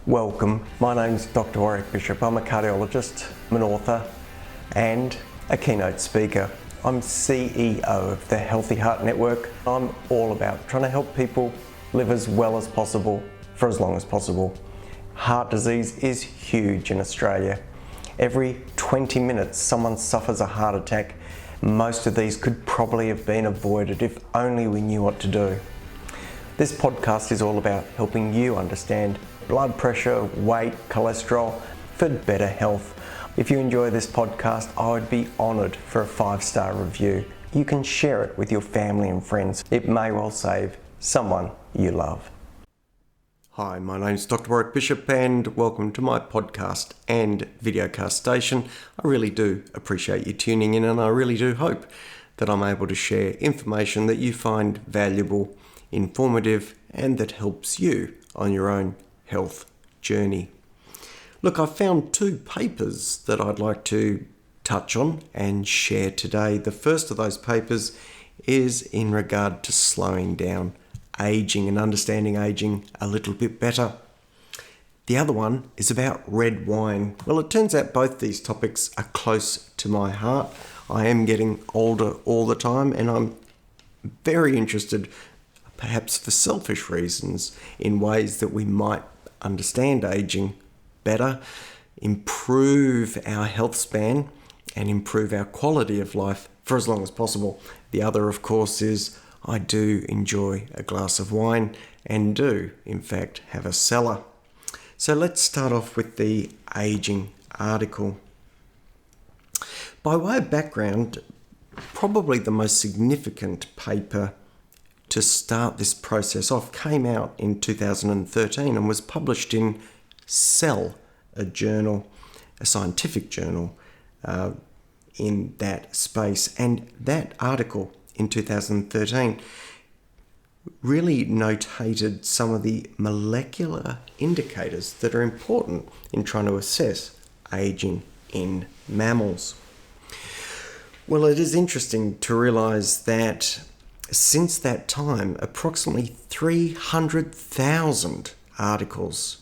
Welcome, my name's Doctor Warrick Bishop. I'm a cardiologist, I'm an author and a keynote speaker. I'm CEO of the Healthy Heart Network. I'm all about trying to help people live as well as possible for as long as possible. Heart disease is huge in Australia. Every 20 minutes someone suffers a heart attack. Most of these could probably have been avoided if only we knew what to do. This podcast is all about helping you understand blood pressure, weight, cholesterol for better health. If you enjoy this podcast, I would be honoured for a 5-star review. You can share it with your family and friends. It may well save someone you love. Hi, my name's Dr. Warrick Bishop and welcome to my podcast and videocast station. I really do appreciate you tuning in, and I really do hope that I'm able to share information that you find valuable, informative, and that helps you on your own health journey. Look, I found 2 papers that I'd like to touch on and share today. The first of those papers is in regard to slowing down aging and understanding aging a little bit better. The other one is about red wine. Well, it turns out both these topics are close to my heart. I am getting older all the time, and I'm very interested, perhaps for selfish reasons, in ways that we might understand aging better, improve our health span, and improve our quality of life for as long as possible. The other, of course, is I do enjoy a glass of wine and do, in fact, have a cellar. So let's start off with the aging article. By way of background, probably the most significant paper to start this process off came out in 2013 and was published in Cell, a journal, a scientific journal in that space. And that article in 2013 really notated some of the molecular indicators that are important in trying to assess aging in mammals. Well, it is interesting to realise that since that time, approximately 300,000 articles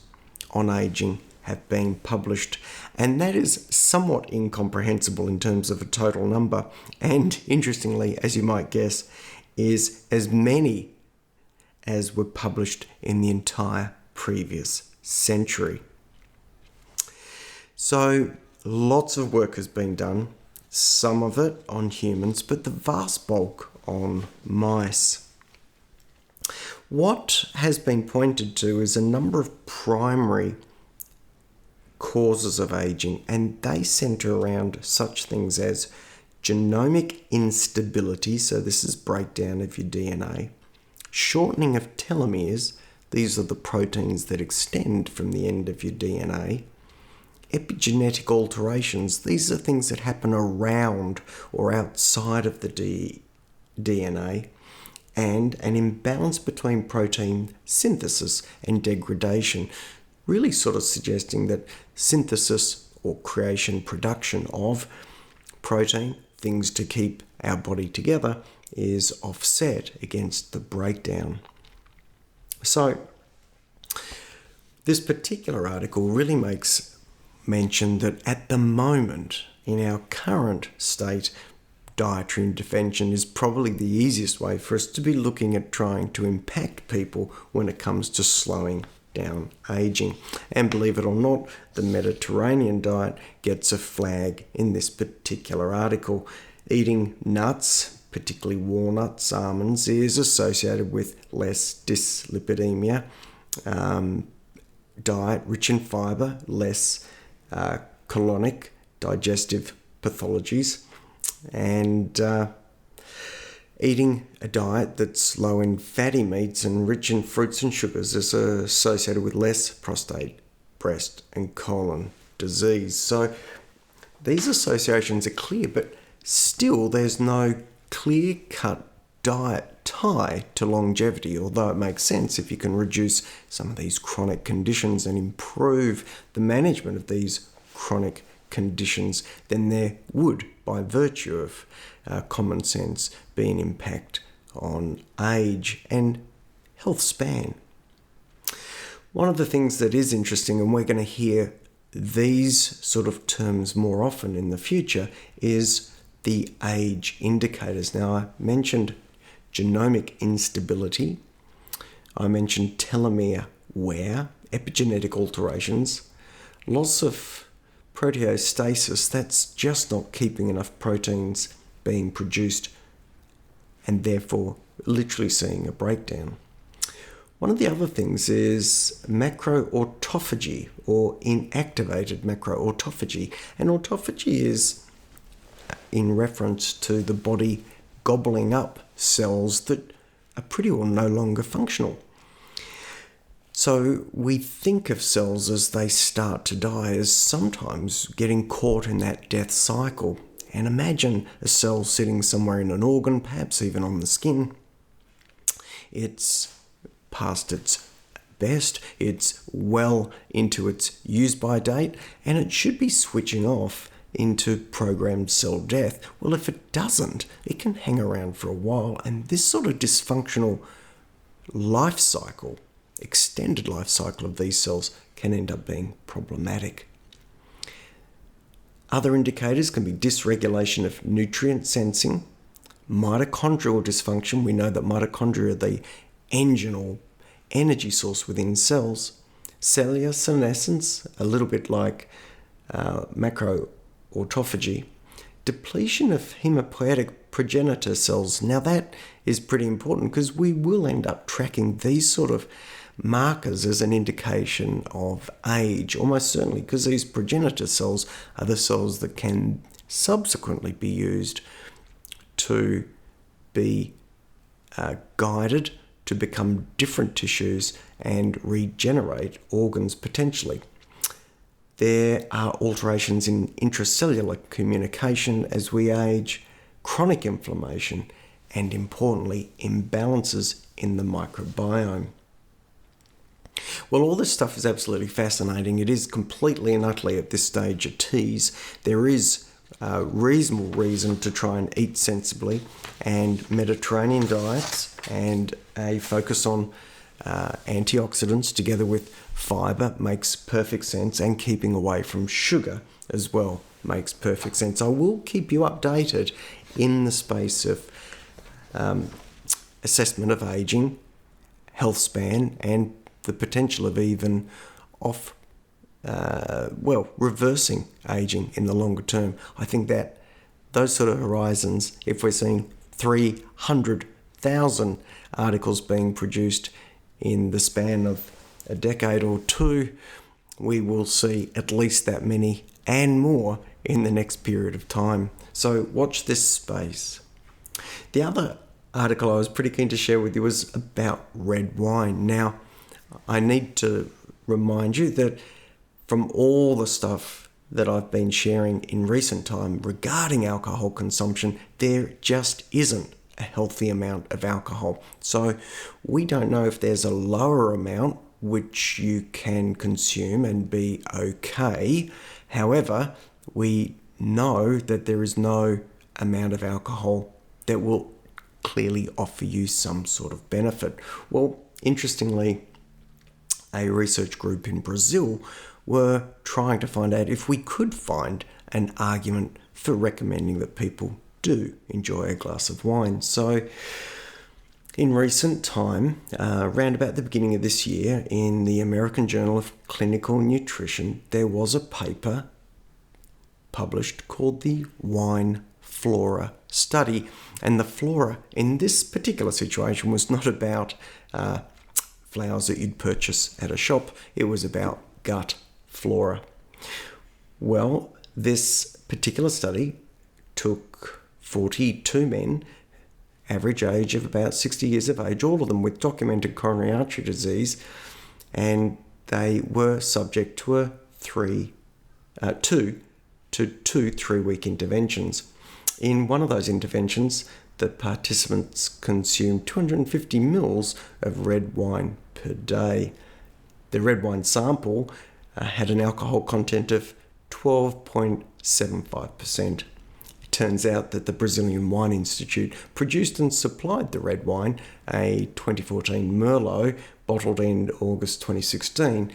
on aging have been published, and that is somewhat incomprehensible in terms of a total number, and interestingly, as you might guess, is as many as were published in the entire previous century. So lots of work has been done, some of it on humans, but the vast bulk on mice. What has been pointed to is a number of primary causes of aging, and they centre around such things as genomic instability, so this is breakdown of your DNA, shortening of telomeres, these are the proteins that extend from the end of your DNA, epigenetic alterations, these are things that happen around or outside of the DNA, and an imbalance between protein synthesis and degradation, really sort of suggesting that synthesis or creation, production of protein, things to keep our body together, is offset against the breakdown. So this particular article really makes mention that at the moment, in our current state, dietary intervention is probably the easiest way for us to be looking at trying to impact people when it comes to slowing down aging. And believe it or not, the Mediterranean diet gets a flag in this particular article. Eating nuts, particularly walnuts, almonds, is associated with less dyslipidemia. Diet rich in fibre, less colonic digestive pathologies. And eating a diet that's low in fatty meats and rich in fruits and sugars is associated with less prostate, breast and colon disease. So these associations are clear, but still there's no clear-cut diet tie to longevity, although it makes sense if you can reduce some of these chronic conditions and improve the management of these chronic conditions, then there would, by virtue of common sense, be an impact on age and health span. One of the things that is interesting, and we're going to hear these sort of terms more often in the future, is the age indicators. Now, I mentioned genomic instability. I mentioned telomere wear, epigenetic alterations, loss of proteostasis, that's just not keeping enough proteins being produced and therefore literally seeing a breakdown. One of the other things is macroautophagy or inactivated macroautophagy. And autophagy is in reference to the body gobbling up cells that are pretty well no longer functional. So we think of cells as they start to die as sometimes getting caught in that death cycle. And imagine a cell sitting somewhere in an organ, perhaps even on the skin. It's past its best, it's well into its use-by date, and it should be switching off into programmed cell death. Well, if it doesn't, it can hang around for a while, and this sort of dysfunctional life cycle, extended life cycle of these cells, can end up being problematic. Other indicators can be dysregulation of nutrient sensing, mitochondrial dysfunction. We know that mitochondria are the engine or energy source within cells. Cellular senescence, a little bit like macroautophagy. Depletion of hematopoietic progenitor cells. Now that is pretty important because we will end up tracking these sort of markers as an indication of age, almost certainly, because these progenitor cells are the cells that can subsequently be used to be guided to become different tissues and regenerate organs potentially. There are alterations in intracellular communication as we age, chronic inflammation, and importantly, imbalances in the microbiome. Well, all this stuff is absolutely fascinating. It is completely and utterly at this stage a tease. There is reasonable reason to try and eat sensibly, and Mediterranean diets and a focus on antioxidants together with fibre makes perfect sense, and keeping away from sugar as well makes perfect sense. I will keep you updated in the space of assessment of ageing, health span, and the potential of even reversing aging in the longer term. I think that those sort of horizons, if we're seeing 300,000 articles being produced in the span of a decade or two, we will see at least that many and more in the next period of time. So watch this space. The other article I was pretty keen to share with you was about red wine. Now, I need to remind you that from all the stuff that I've been sharing in recent time regarding alcohol consumption, there just isn't a healthy amount of alcohol. So we don't know if there's a lower amount which you can consume and be okay. However, we know that there is no amount of alcohol that will clearly offer you some sort of benefit. Well, interestingly, a research group in Brazil were trying to find out if we could find an argument for recommending that people do enjoy a glass of wine. So in recent time, around about the beginning of this year, in the American Journal of Clinical Nutrition, there was a paper published called the Wine Flora Study. And the flora in this particular situation was not about flowers that you'd purchase at a shop. It was about gut flora. Well, this particular study took 42 men, average age of about 60 years of age, all of them with documented coronary artery disease, and they were subject to two 3-week interventions. In one of those interventions, the participants consumed 250 mils of red wine per day. The red wine sample had an alcohol content of 12.75%. Turns out that the Brazilian Wine Institute produced and supplied the red wine, a 2014 Merlot, bottled in August 2016,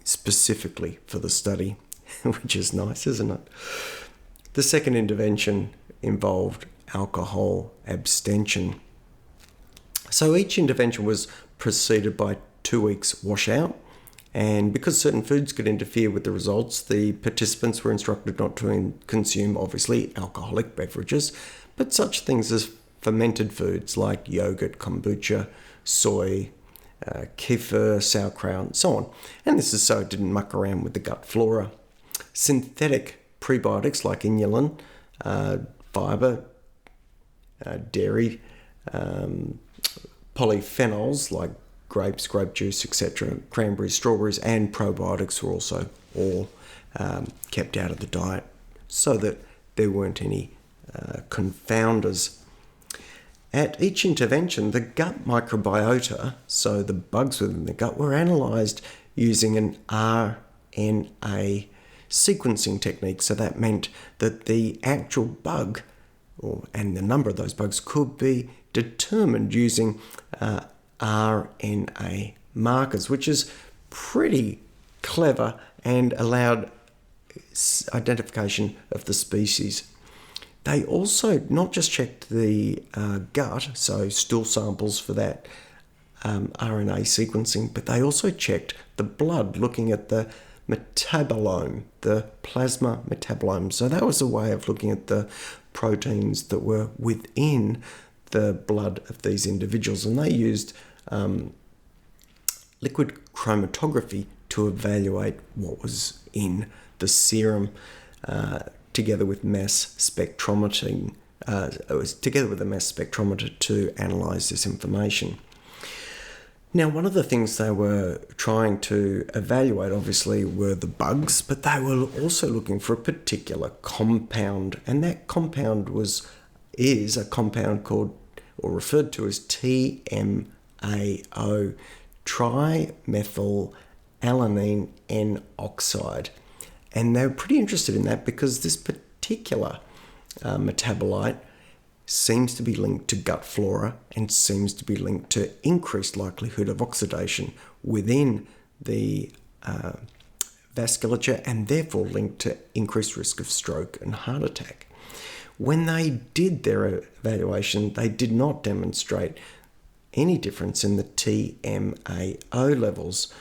specifically for the study, which is nice, isn't it? The second intervention involved alcohol abstention. So each intervention was preceded by 2 weeks washout, and because certain foods could interfere with the results, the participants were instructed not to consume, obviously, alcoholic beverages, but such things as fermented foods like yogurt, kombucha, soy, kefir, sauerkraut, and so on. And this is so it didn't muck around with the gut flora. Synthetic prebiotics like inulin, fibre, dairy, polyphenols like grapes, grape juice, etc., cranberries, strawberries, and probiotics were also all kept out of the diet so that there weren't any confounders. At each intervention, the gut microbiota, so the bugs within the gut, were analysed using an RNA sequencing technique. So that meant that the actual bug and the number of those bugs could be determined using RNA markers, which is pretty clever and allowed identification of the species. They also not just checked the gut, so stool samples for that RNA sequencing, but they also checked the blood, looking at the metabolome, the plasma metabolome. So that was a way of looking at the proteins that were within the blood of these individuals, and they used liquid chromatography to evaluate what was in the serum, together with mass spectrometry. Together with a mass spectrometer to analyse this information. Now, one of the things they were trying to evaluate, obviously, were the bugs, but they were also looking for a particular compound, and that compound is a compound called, or referred to as TMAO, trimethylalanine N oxide. And they were pretty interested in that because this particular metabolite seems to be linked to gut flora and seems to be linked to increased likelihood of oxidation within the vasculature, and therefore linked to increased risk of stroke and heart attack. When they did their evaluation, they did not demonstrate any difference in the TMAO levels,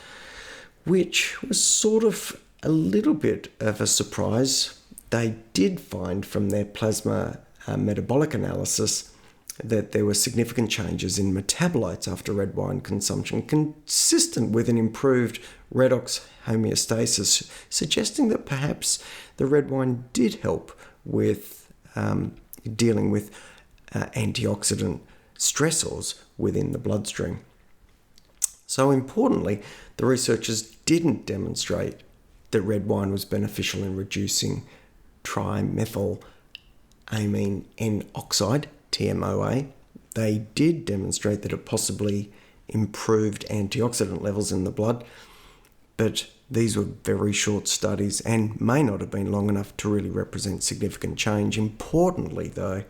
which was sort of a little bit of a surprise. They did find from their plasma metabolic analysis that there were significant changes in metabolites after red wine consumption, consistent with an improved redox homeostasis, suggesting that perhaps the red wine did help with dealing with antioxidant stressors within the bloodstream. So importantly, the researchers didn't demonstrate that red wine was beneficial in reducing trimethylamine N oxide, TMOA. They did demonstrate that it possibly improved antioxidant levels in the blood, but these were very short studies and may not have been long enough to really represent significant change. Importantly, though,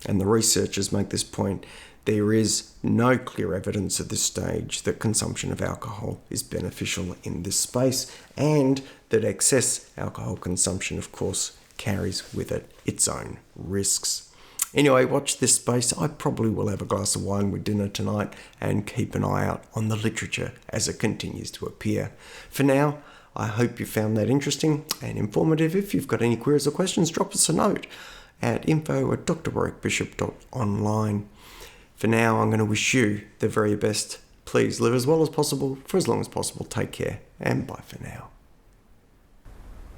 and the researchers make this point, there is no clear evidence at this stage that consumption of alcohol is beneficial in this space, and that excess alcohol consumption, of course, carries with it its own risks. Anyway, watch this space. I probably will have a glass of wine with dinner tonight and keep an eye out on the literature as it continues to appear. For now, I hope you found that interesting and informative. If you've got any queries or questions, drop us a note at info@drwarrickbishop.online. For now, I'm going to wish you the very best. Please live as well as possible for as long as possible. Take care, and bye for now.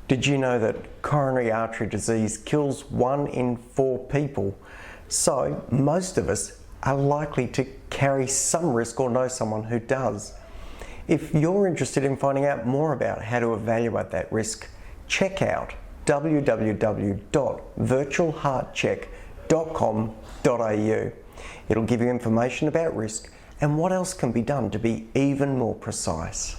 Did you know that coronary artery disease kills 1 in 4 people? So most of us are likely to carry some risk or know someone who does. If you're interested in finding out more about how to evaluate that risk, check out www.virtualheartcheck.com.au. It'll give you information about risk and what else can be done to be even more precise.